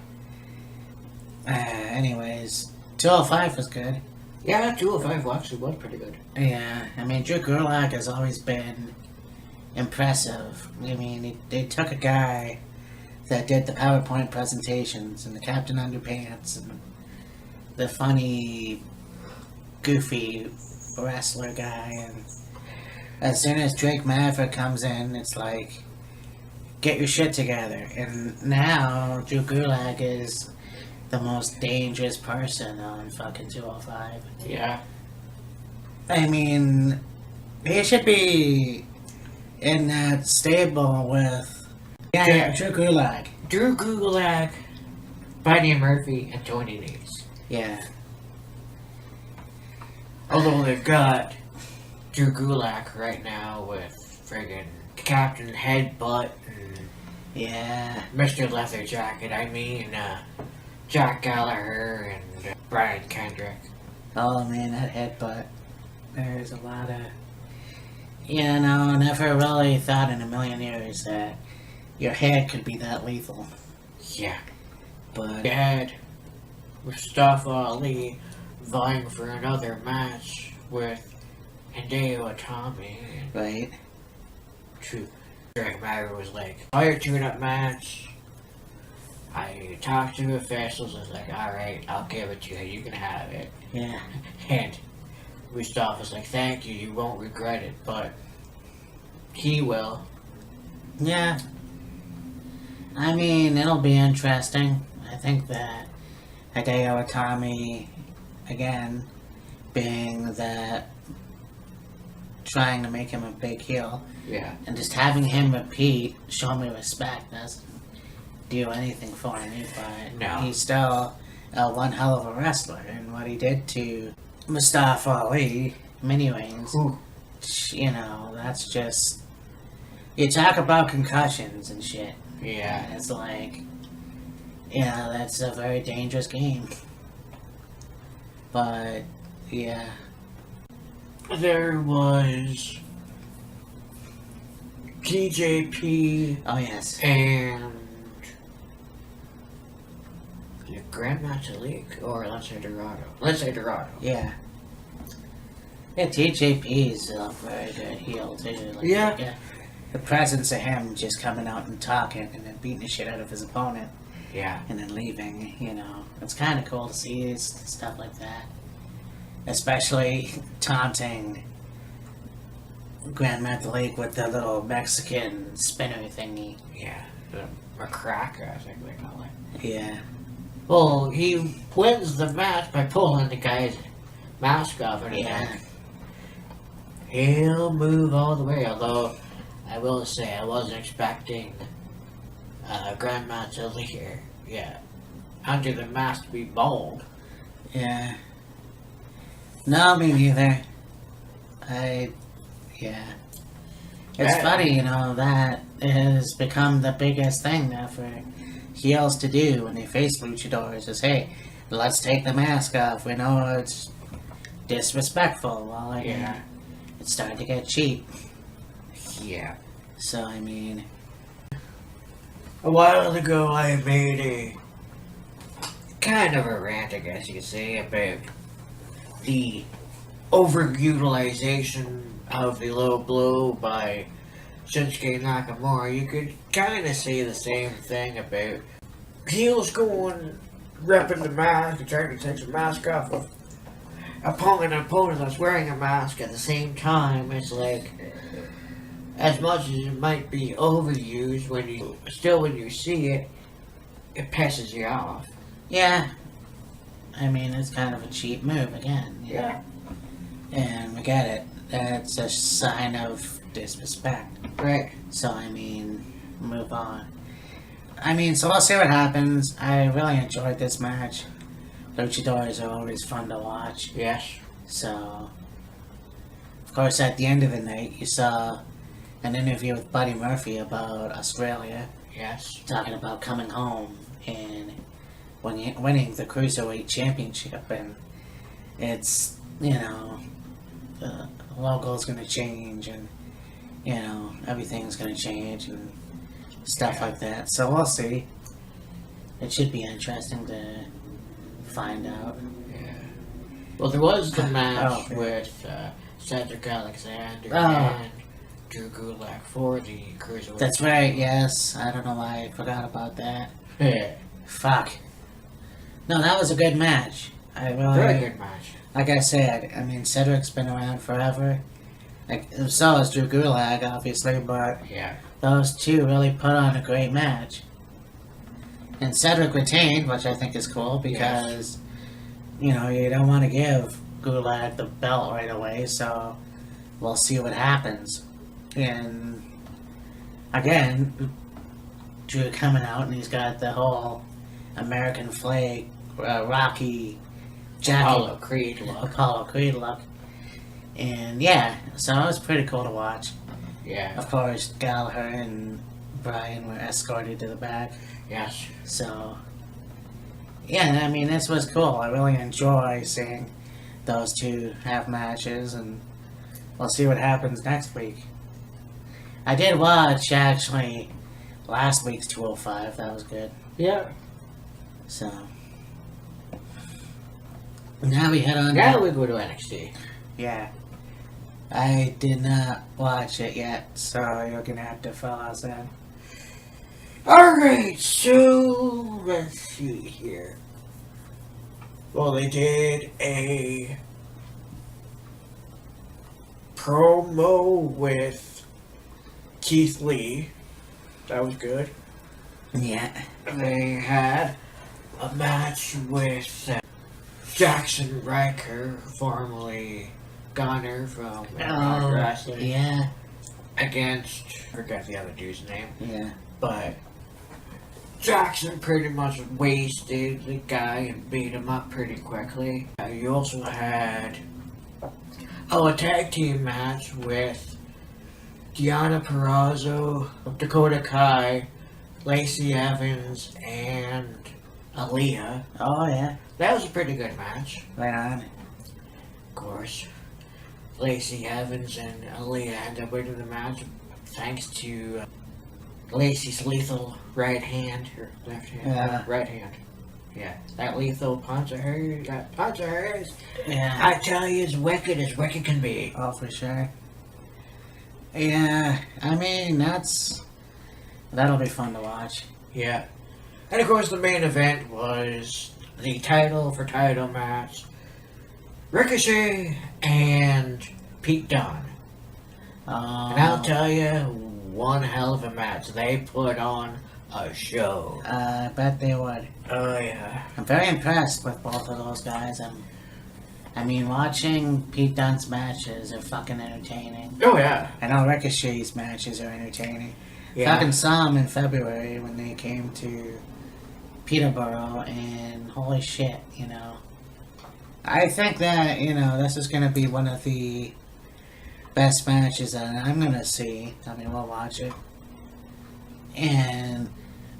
Anyways, 205 was good. Yeah, 205 actually was pretty good. Yeah, I mean, Drew Gulak has always been impressive. I mean, they took a guy that did the PowerPoint presentations and the Captain Underpants and the funny, goofy wrestler guy, and as soon as Drake Maverick comes in, it's like, get your shit together. And now Drew Gulak is the most dangerous person on fucking 205. Yeah. I mean, he should be in that stable with Drew Gulak. Drew Gulak, Buddy Murphy, and Tony Nese. Yeah. Although they've got Drew Gulak right now with friggin' Captain Headbutt and Yeah. Mr. Leather Jacket. I mean, Jack Gallagher and Brian Kendrick. Oh man, that headbutt. There's a lot of... You know, never really thought in a million years that your head could be that lethal. Yeah. But... They had Mustafa Ali vying for another match with Hideo Itami. Right. Drake Maverick was like, fire tune-up match. I talked to officials. I was like, alright, I'll give it to you. You can have it. Yeah. And Rusev was like, thank you. You won't regret it. But he will. Yeah. I mean, it'll be interesting. I think that Hideo Itami, again, being that trying to make him a big heel, Yeah. and just having him repeat, show me respect, doesn't do anything for me, but No. he's still one hell of a wrestler, and what he did to Mustafa Ali, mini rings, Ooh. you know, that's just, you talk about concussions and shit. Yeah. And it's like, you know, that's a very dangerous game. But, yeah. There was TJP Oh, yes. and Grandmaster League, or let's say Dorado. Let's say Dorado. Yeah. Yeah, TJP is a very good heel, too. Like, Yeah. The presence of him just coming out and talking and then beating the shit out of his opponent Yeah. and then leaving, you know. It's kind of cool to see stuff like that. Especially taunting Grandmaster League with the little Mexican spinner thingy. Yeah. The cracker, I think they call it. Yeah. Well, he wins the match by pulling the guy's mask off and Yeah. he'll move all the way, although I will say I wasn't expecting Grandmaster League, under the mask to be bald. Yeah. No, me neither. Yeah. It's Yeah. funny, you know, that has become the biggest thing now for heels to do when they face luchadors is, hey, let's take the mask off. We know it's disrespectful. Well, I mean, Yeah. it's starting to get cheap. Yeah. So, I mean, A while ago, I made a kind of a rant, I guess you could say, about the overutilization of the low blow by Shinsuke Nakamura. You could kind of say the same thing about heels going, repping the mask and trying to take the mask off of opponent that's wearing a mask at the same time. It's like, as much as it might be overused, when you see it, it pisses you off. yeah. I mean, it's kind of a cheap move again. you know. Yeah. And we get it. That's a sign of disrespect. Right. So, I mean, move on. I mean, so we'll see what happens. I really enjoyed this match. Luchadors are always fun to watch. Yes. So, of course, at the end of the night, you saw an interview with Buddy Murphy about Australia, Yes. talking about coming home and winning the Cruiserweight Championship. And it's, you know, the logo's going to change and, you know, everything's going to change and stuff Yeah. like that. So we'll see. It should be interesting to find out. Yeah. Well, there was the match okay. with Cedric Alexander Oh. and Drew Gulak for the Cruiserweight. That's right, yes. I don't know why I forgot about that. Yeah. Fuck. No, that was a good match. I really, Very good match. like I said, I mean, Cedric's been around forever. Like, so is Drew Gulak, obviously, but Yeah. those two really put on a great match. And Cedric retained, which I think is cool, because, you know, you don't want to give Gulak the belt right away, so we'll see what happens. And, again, Drew coming out, and he's got the whole American flag, Rocky jacket. Apollo Creed look. And, yeah, so it was pretty cool to watch. Yeah. Of course, Gallagher and Brian were escorted to the back. Yes. So, yeah, I mean, this was cool. I really enjoy seeing those two have matches, and we'll see what happens next week. I did watch, actually, last week's 205. That was good. Yeah. So, now we head on Now down. we go to NXT. Yeah. I did not watch it yet, so you're gonna have to fill us in. Alright, so let's see here. Well, they did a promo with Keith Lee. That was good. Yeah. They had a match with Jackson Riker, formerly Gunner from Impact Wrestling, Yeah. against, I forget the other dude's name, Yeah. but Jackson pretty much wasted the guy and beat him up pretty quickly. You also had a tag team match with Deonna Purrazzo, Dakota Kai, Lacey Evans, and Aaliyah. Oh, yeah. That was a pretty good match. Right on. Of course, Lacey Evans and Aaliyah ended up winning the match thanks to Lacey's lethal right hand, or left hand, Yeah. right hand. Yeah, that lethal punch of hers, Yeah. I tell you, as wicked can be. Oh, for sure. Yeah, I mean, that'll be fun to watch. Yeah. And of course, the main event was the title match. Ricochet and Pete Dunne. And I'll tell you, one hell of a match. They put on a show. I bet they would. Oh, yeah. I'm very impressed with both of those guys. I mean, watching Pete Dunne's matches are fucking entertaining. Oh, yeah. I know Ricochet's matches are entertaining. Yeah. Fucking saw them in February when they came to Peterborough, and holy shit, you know. I think that, you know, this is going to be one of the best matches that I'm going to see. I mean, we'll watch it. And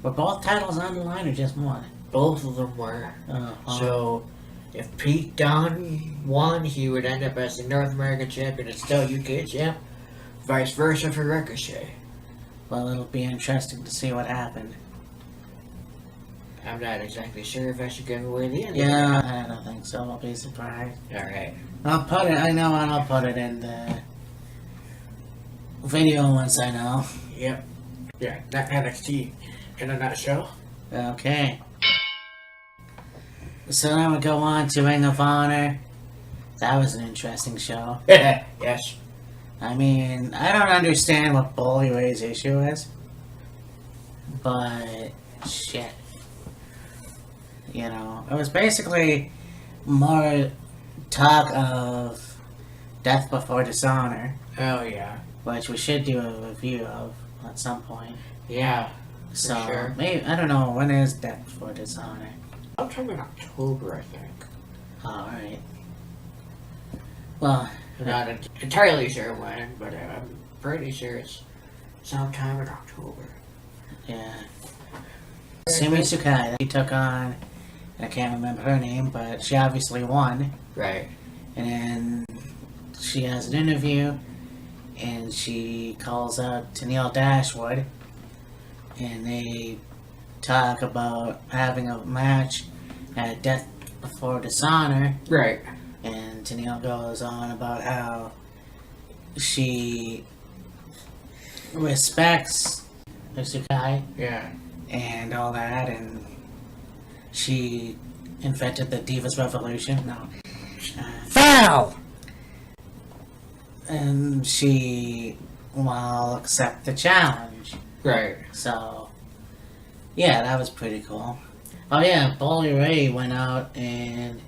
were both titles on the line or just one? Both of them were. Uh-huh. So, if Pete Dunne won, he would end up as the North American champion and still UK champ. Vice versa for Ricochet. Well, it'll be interesting to see what happened. I'm not exactly sure if I should give away the end. Yeah, I don't think so. I'll be surprised. Alright. I'll put it, I know, and I'll put it in the video once I know. Yep. Yeah, that NXT in a nutshell. Okay. So now we go on to Ring of Honor. That was an interesting show. Yes. I mean, I don't understand what Bully Ray's issue is. But, shit. You know, it was basically more talk of Death Before Dishonor, Oh, yeah. which we should do a review of at some point. Yeah. So, sure. maybe, I don't know, when is Death Before Dishonor? Sometime in October, I think. Alright. Well, I'm not entirely sure when, but I'm pretty sure it's sometime in October. yeah. Sumi Sakai, he took on, I can't remember her name, but she obviously won. Right. And then she has an interview, and she calls out to Neil Dashwood, and they talk about having a match at Death Before Dishonor, Right. and Tennille goes on about how she respects Sakai Yeah. and all that, and she invented the Divas Revolution. No. Foul! And she will accept the challenge. Right. So, yeah, that was pretty cool. Oh yeah, Bully Ray went out and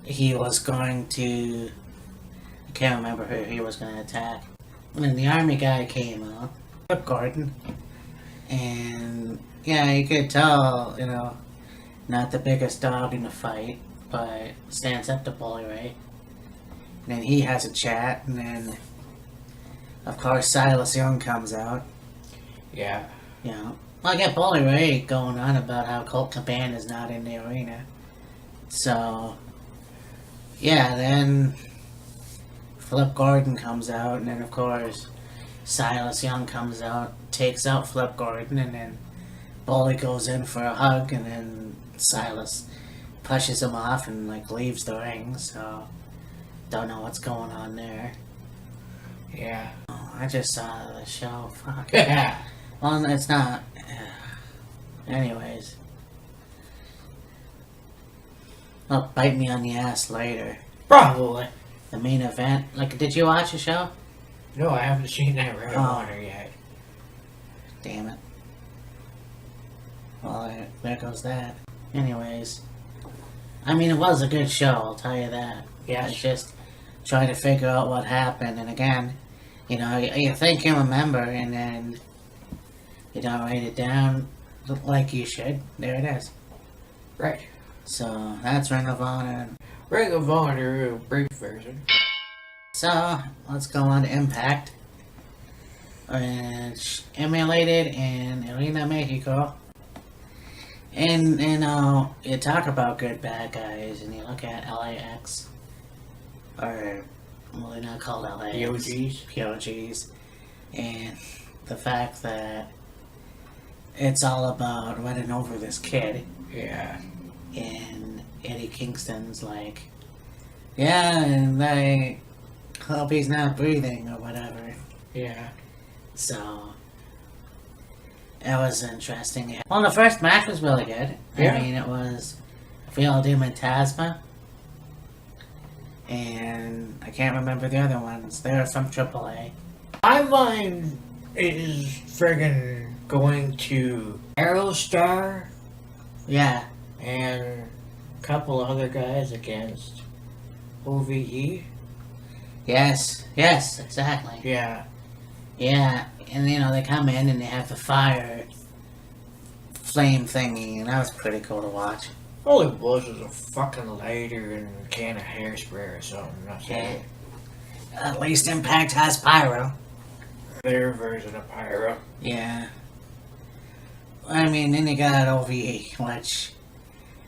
he was going to, I can't remember who he was going to attack. And then the army guy came out, Flip Gordon, and yeah, you could tell, you know, not the biggest dog in the fight, but stands up to Bully Ray. And then he has a chat, and then, of course, Silas Young comes out. Yeah. You know, well, I get Bully Ray going on about how Colt Cabana is not in the arena. So, yeah, then Flip Gordon comes out, and then, of course, Silas Young comes out, takes out Flip Gordon, and then Bully goes in for a hug, and then Silas pushes him off and, like, leaves the ring, so don't know what's going on there. Yeah. Oh, I just saw the show. Fuck. Yeah. Well, it's not. Anyways. Well, bite me on the ass later. Probably. The main event. Like, did you watch the show? No, I haven't seen that Ring of Honor yet. Damn it. Well, there goes that. Anyways. I mean, it was a good show, I'll tell you that. Yes. It's just trying to figure out what happened. And again, you know, you think you remember, and then you don't write it down like you should. There it is. Right. So, that's Ring of Honor. Ring of Honor, a brief version. So, let's go on to Impact. It's emulated in Arena Mexico. And, you know, you talk about good bad guys, and you look at LAX. Or, well, they're not called LAX. POGs. POGs. And the fact that it's all about running over this kid. Yeah. And Eddie Kingston's like, yeah, and I hope he's not breathing or whatever. Yeah. So, it was interesting. Well, the first match was really good. Yeah. I mean, it was Phil Doom and Tasma. And I can't remember the other ones. They were from AAA. My mind is friggin' going to Aerostar Yeah. and a couple other guys against OVE. Yes. Yes, exactly. Yeah. Yeah. And, you know, they come in and they have the fire flame thingy. And that was pretty cool to watch. All it was a fucking lighter and a can of hairspray or something. That's Yeah. it. At least Impact has pyro. Their version of pyro. Yeah. I mean, then you got OVE, which,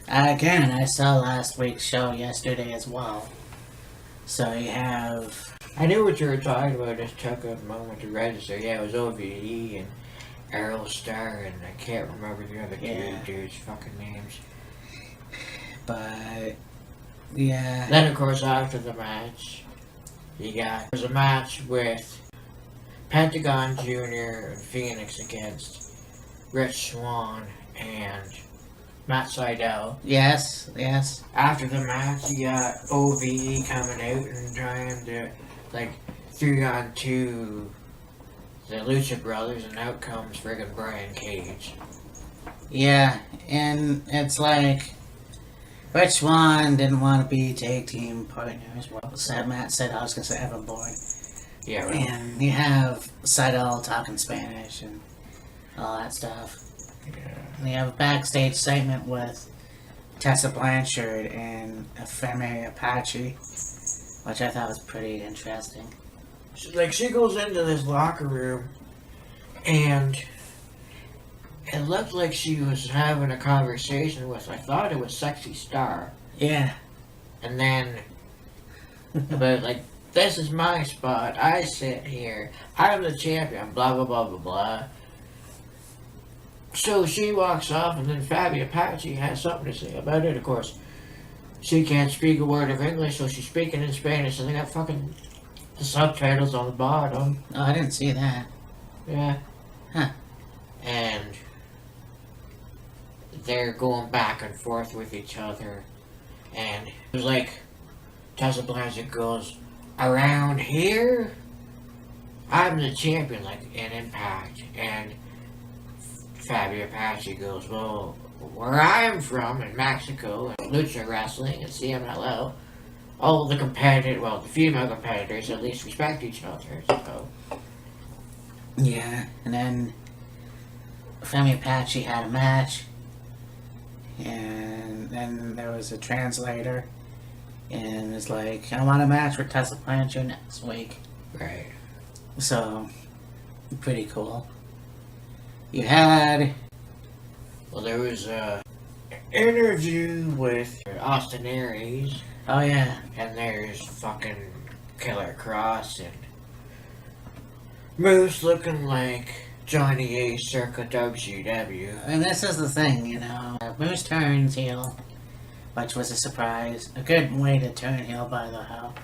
again, I saw last week's show yesterday as well. So you have... I knew what you were talking about. It just took a moment to register. Yeah, it was OVE and Aerostar, and I can't remember the other Yeah. two dudes' fucking names. But, yeah. Then, of course, after the match, there's a match with Pentagon Jr. and Phoenix against Rich Swann and Matt Sydal. Yes, yes. After the match, you got OVE coming out and trying to, like, 3-on-2 the Lucha Brothers, and out comes friggin' Brian Cage. Yeah, and it's like... Rich Swann didn't want to be tag team partners. Well, Matt said, I was going to say Evan Bourne. Yeah, right. And you have Seidel talking Spanish and all that stuff. Yeah. And you have a backstage segment with Tessa Blanchard and Femi Apache, which I thought was pretty interesting. She goes into this locker room, and it looked like she was having a conversation with, I thought it was Sexy Star. Yeah. And then, about, like, this is my spot, I sit here, I'm the champion, blah, blah, blah, blah, blah. So she walks off, and then Fabi Apache has something to say about it. Of course, she can't speak a word of English, so she's speaking in Spanish, and they got fucking the subtitles on the bottom. Oh, I didn't see that. Yeah. Huh. And they're going back and forth with each other, and it was like Tessa Blanchard goes, around here I'm the champion, like in Impact, and Fabi Apache goes, well, where I'm from in Mexico and Lucha Wrestling and CMLL, all the competitors, well, the female competitors at least respect each other, so. Yeah, and then Femi Apache had a match, and then there was a translator, and it's like, I want a match with Tessa Blanchard next week. Right. So, pretty cool. You had... Well, there was a interview with Austin Aries, Oh, yeah. and there's fucking Killer Cross and Moose looking like Johnny Ace circa WCW. And this is the thing, you know. Moose turns heel, which was a surprise. A good way to turn heel, by the hell.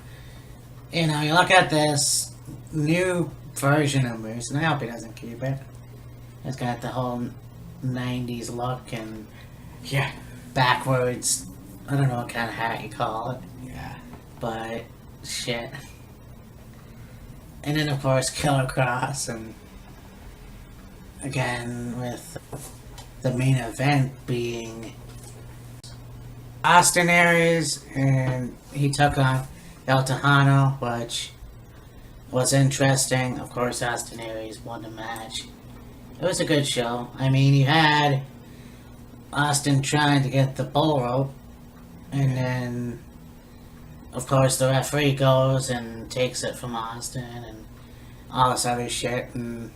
You know, you look at this, new version of Moose, and I hope he doesn't keep it. It's got the whole 90s look and Yeah. backwards, I don't know what kind of hat you call it, Yeah. but shit. And then of course Killer Cross, and again with the main event being Austin Aries, and he took on El Tejano, which was interesting. Of course, Austin Aries won the match. It was a good show. I mean, you had Austin trying to get the bull rope, and then, of course, the referee goes and takes it from Austin, and all this other shit, and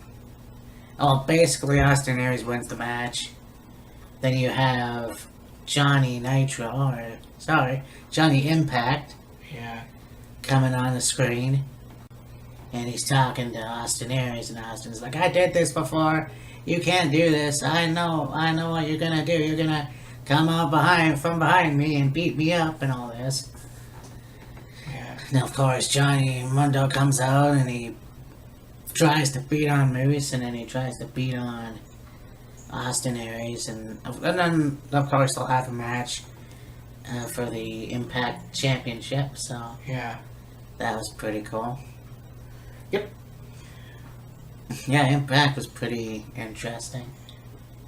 basically Austin Aries wins the match. Then you have Johnny Impact Yeah. coming on the screen, and he's talking to Austin Aries, and Austin's like, I did this before, you can't do this, I know what you're gonna do, you're gonna come out from behind me and beat me up and all this. Yeah. Now of course Johnny Mundo comes out and he tries to beat on Moose, and then he tries to beat on Austin Aries, and then of course they'll have a match for the Impact Championship, so Yeah. that was pretty cool. Yep. Yeah, Impact was pretty interesting.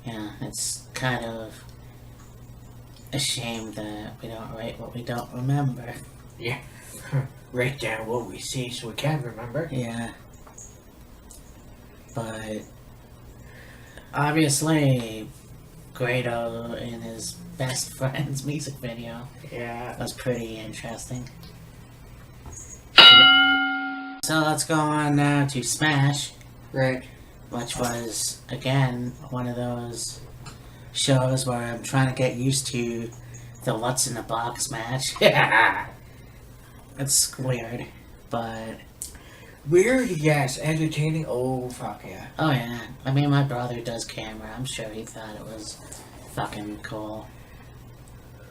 Yeah, it's kind of a shame that we don't write what we don't remember. Yeah. Write down what we see so we can remember. Yeah. But obviously Grado in his best friend's music video Yeah. was pretty interesting. So let's go on now to Smash, Right. which was, again, one of those shows where I'm trying to get used to the What's in the Box match. It's weird, but Weird, yes. Entertaining, oh fuck yeah. oh yeah. I mean, my brother does camera. I'm sure he thought it was fucking cool.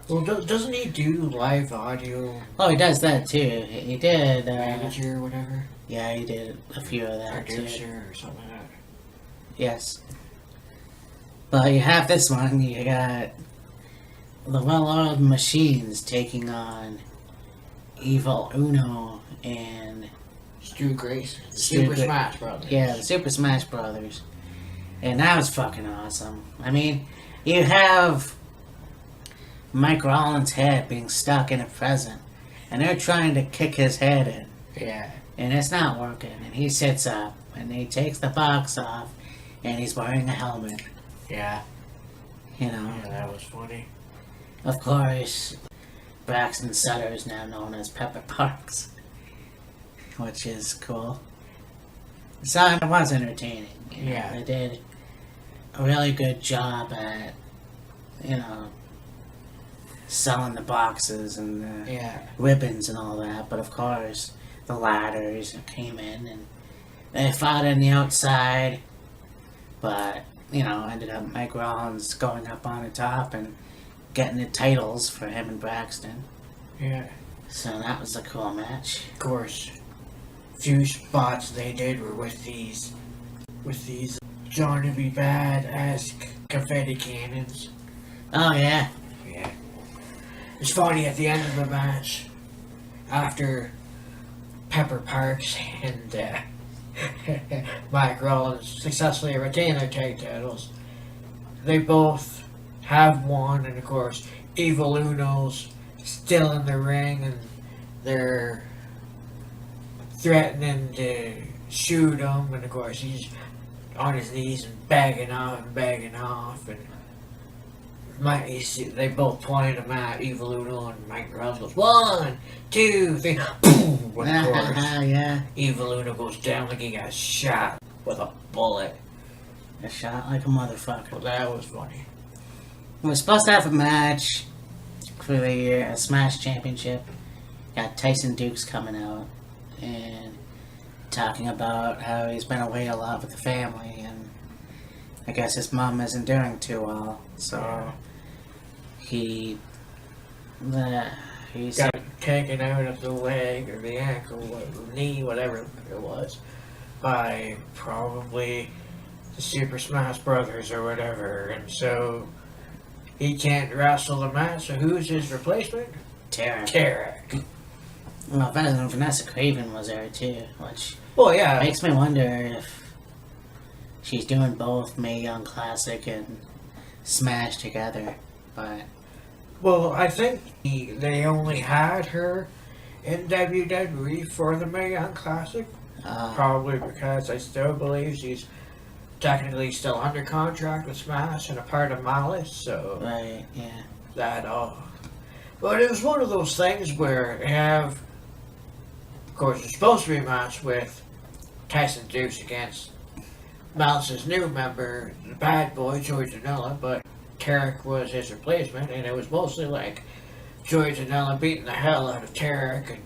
Well, doesn't he do live audio Oh, he does that too. He did, manager or whatever? yeah, he did a few of that too. Producer or something like that. Yes. But you have this one, you got the well-oiled machines taking on Evil Uno and Stu Grace. Stu Super Gra- Smash Brothers. yeah, the Super Smash Brothers. And that was fucking awesome. I mean, you have Mike Rollins' head being stuck in a present, and they're trying to kick his head in, Yeah. and it's not working, and he sits up, and he takes the box off, and he's wearing a helmet, Yeah. you know. Yeah, that was funny. Of course, Braxton Sutter is now known as Pepper Parks, which is cool. So it was entertaining. You know, Yeah. they did a really good job at, you know, selling the boxes and the Yeah. ribbons and all that. But of course, the ladders came in and they fought on the outside. But, you know, ended up Mike Rollins going up on the top and getting the titles for him and Braxton. Yeah. So that was a cool match. Of course, few spots they did were with these Johnny B. Bad-esque confetti cannons. Oh yeah. Yeah. It's funny at the end of the match, after Pepper Parks and Mike Rollins successfully retain their tag titles, they both have won, and of course, Evil Uno's still in the ring, and they're threatening to shoot him, and of course, he's on his knees and begging off, and they both pointed him at Evil Uno, and Mike Rollins goes, 1, 2, 3, boom! And of course, yeah. Evil Uno goes down like he got shot with a bullet. A shot like a motherfucker. Well, that was funny. We're supposed to have a match for the Smash Championship. Got Tyson Dukes coming out and talking about how he's been away a lot with the family, and I guess his mom isn't doing too well, so he He's got taken out of the leg or the ankle or the knee, whatever it was, by probably the Super Smash Brothers or whatever, and so he can't wrestle the match. So who's his replacement? Tarek. Tarek. Well, Vanessa Craven was there too, which Well, yeah. makes me wonder if she's doing both Mae Young Classic and Smash together. But Well, I think they only had her in WWE for the Mae Young Classic. Probably because I still believe she's technically still under contract with Smash and a part of Malice, so right, yeah. that all. But it was one of those things where you have, of course, it's supposed to be a match with Tyson Deuce against Malice's new member, the bad boy, Joey Janela, but Tarek was his replacement, and it was mostly like Joey Janela beating the hell out of Tarek, and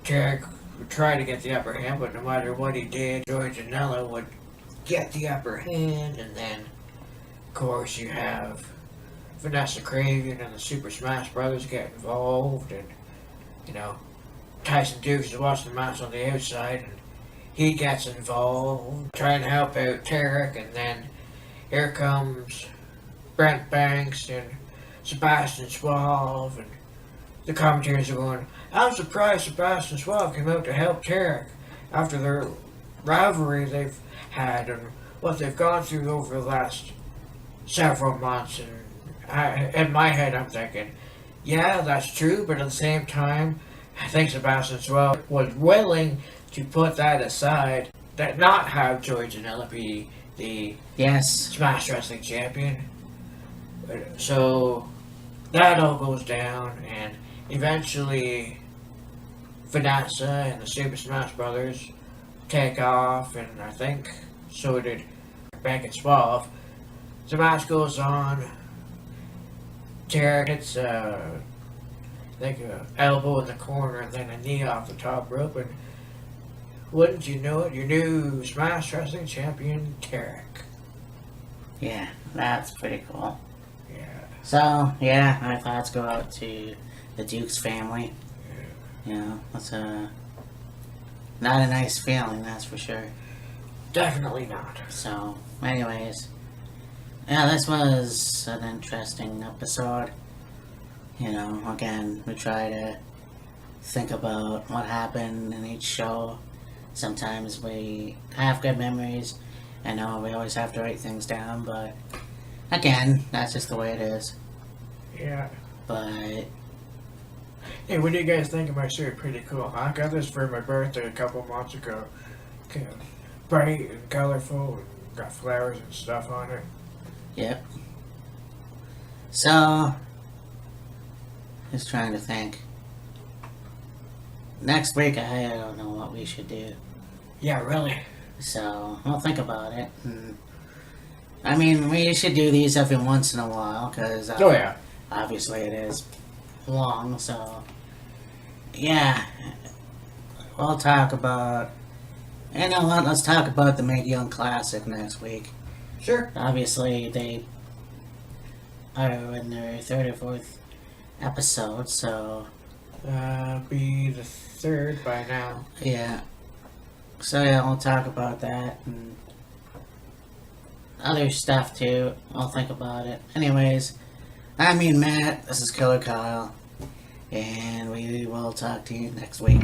Tarek would try to get the upper hand, but no matter what he did, Joey Janela would get the upper hand, and then, of course, you have Vanessa Craven and the Super Smash Brothers get involved, and, you know, Tyson Dukes is watching the match on the outside, and he gets involved, trying to help out Tarek, and then here comes Brent Banks and Sebastian Suave, and the commentators are going, I'm surprised Sebastian Suave came out to help Tarek after their rivalry they've had and what they've gone through over the last several months. And in my head, I'm thinking, yeah, that's true, but at the same time, I think Sebastian Suave was willing to put that aside, that not have Joey Janela be the Smash Wrestling Champion. So that all goes down, and eventually Vanessa and the Super Smash Brothers take off, and I think so did Bank and Suave. The match goes on. Tarek hits an elbow in the corner and then a knee off the top rope, and wouldn't you know it, your new Smash Wrestling Champion, Tarek. Yeah, that's pretty cool. Yeah. So, yeah, my thoughts go out to the Dukes family. Yeah. You know, that's not a nice feeling, that's for sure. Definitely not. So, anyways, yeah, this was an interesting episode. You know, again, we try to think about what happened in each show. Sometimes we have good memories. I know we always have to write things down, but again, that's just the way it is. Yeah. But hey, what do you guys think of my shirt? Pretty cool. I got this for my birthday a couple months ago. Kind of bright and colorful, and got flowers and stuff on it. yep. So, just trying to think. Next week, I don't know what we should do. Yeah, really. So, I'll think about it. And, I mean, we should do these every once in a while, because Oh yeah. obviously it is long, so yeah, we'll talk about, you know what, let's talk about the Mae Young Classic next week. Sure. Obviously they are in their third or fourth episode, so Be the third by now. yeah, so yeah, we'll talk about that and other stuff too. I'll think about it. Anyways, I mean Matt, this is Killer Kyle, and we will talk to you next week.